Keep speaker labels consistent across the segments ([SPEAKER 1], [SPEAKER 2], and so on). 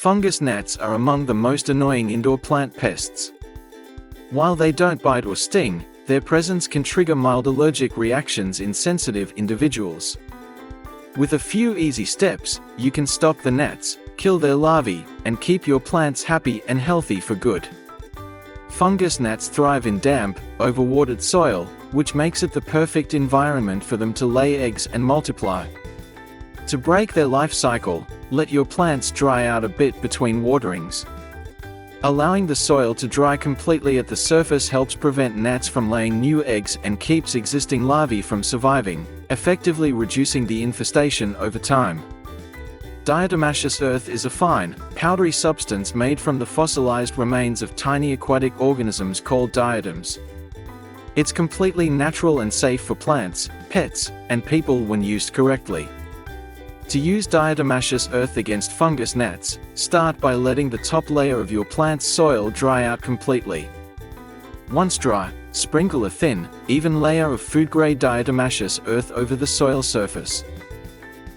[SPEAKER 1] Fungus gnats are among the most annoying indoor plant pests. While they don't bite or sting, their presence can trigger mild allergic reactions in sensitive individuals. With a few easy steps, you can stop the gnats, kill their larvae, and keep your plants happy and healthy for good. Fungus gnats thrive in damp, overwatered soil, which makes it the perfect environment for them to lay eggs and multiply. To break their life cycle, let your plants dry out a bit between waterings. Allowing the soil to dry completely at the surface helps prevent gnats from laying new eggs and keeps existing larvae from surviving, effectively reducing the infestation over time. Diatomaceous earth is a fine, powdery substance made from the fossilized remains of tiny aquatic organisms called diatoms. It's completely natural and safe for plants, pets, and people when used correctly. To use diatomaceous earth against fungus gnats, start by letting the top layer of your plant's soil dry out completely. Once dry, sprinkle a thin, even layer of food-grade diatomaceous earth over the soil surface.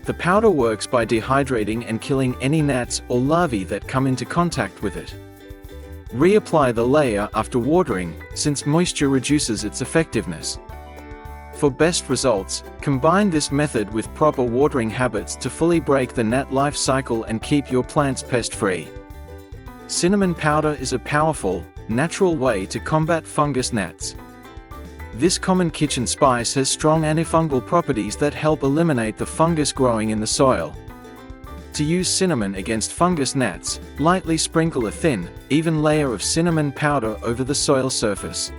[SPEAKER 1] The powder works by dehydrating and killing any gnats or larvae that come into contact with it. Reapply the layer after watering, since moisture reduces its effectiveness. For best results, combine this method with proper watering habits to fully break the gnat life cycle and keep your plants pest-free. Cinnamon powder is a powerful, natural way to combat fungus gnats. This common kitchen spice has strong antifungal properties that help eliminate the fungus growing in the soil. To use cinnamon against fungus gnats, lightly sprinkle a thin, even layer of cinnamon powder over the soil surface.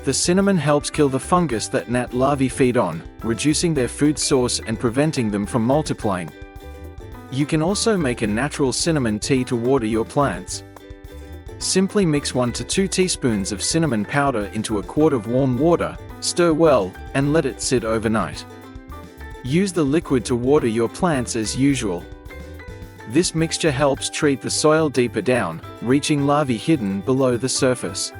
[SPEAKER 1] The cinnamon helps kill the fungus that gnat larvae feed on, reducing their food source and preventing them from multiplying. You can also make a natural cinnamon tea to water your plants. Simply mix 1 to 2 teaspoons of cinnamon powder into a quart of warm water, stir well, and let it sit overnight. Use the liquid to water your plants as usual. This mixture helps treat the soil deeper down, reaching larvae hidden below the surface.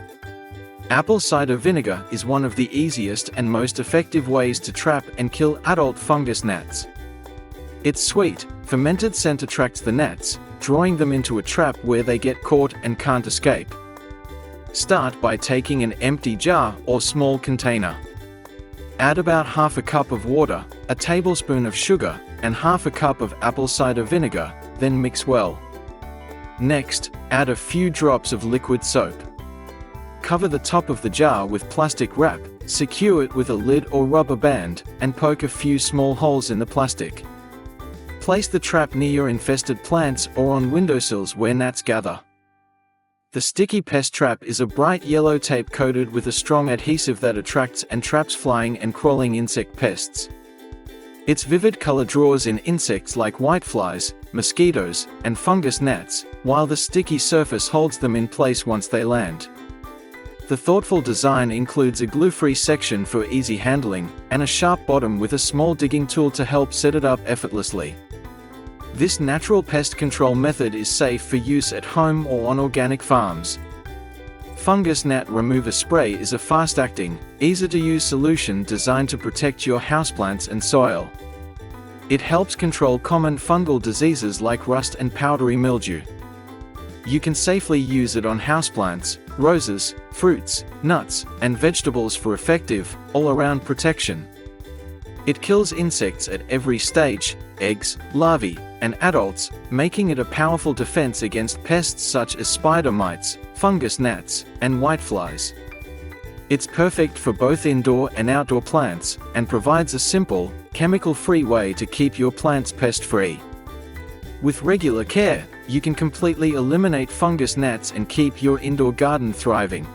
[SPEAKER 1] Apple cider vinegar is one of the easiest and most effective ways to trap and kill adult fungus gnats. Its sweet, fermented scent attracts the gnats, drawing them into a trap where they get caught and can't escape. Start by taking an empty jar or small container. Add about half a cup of water, a tablespoon of sugar, and half a cup of apple cider vinegar, then mix well. Next, add a few drops of liquid soap. Cover the top of the jar with plastic wrap, secure it with a lid or rubber band, and poke a few small holes in the plastic. Place the trap near your infested plants or on windowsills where gnats gather. The sticky pest trap is a bright yellow tape coated with a strong adhesive that attracts and traps flying and crawling insect pests. Its vivid color draws in insects like whiteflies, mosquitoes, and fungus gnats, while the sticky surface holds them in place once they land. The thoughtful design includes a glue-free section for easy handling, and a sharp bottom with a small digging tool to help set it up effortlessly. This natural pest control method is safe for use at home or on organic farms. Fungus gnat remover spray is a fast-acting, easy-to-use solution designed to protect your houseplants and soil. It helps control common fungal diseases like rust and powdery mildew. You can safely use it on houseplants, roses, fruits, nuts, and vegetables for effective, all-around protection. It kills insects at every stage, eggs, larvae, and adults, making it a powerful defense against pests such as spider mites, fungus gnats, and whiteflies. It's perfect for both indoor and outdoor plants, and provides a simple, chemical-free way to keep your plants pest-free. With regular care, you can completely eliminate fungus gnats and keep your indoor garden thriving.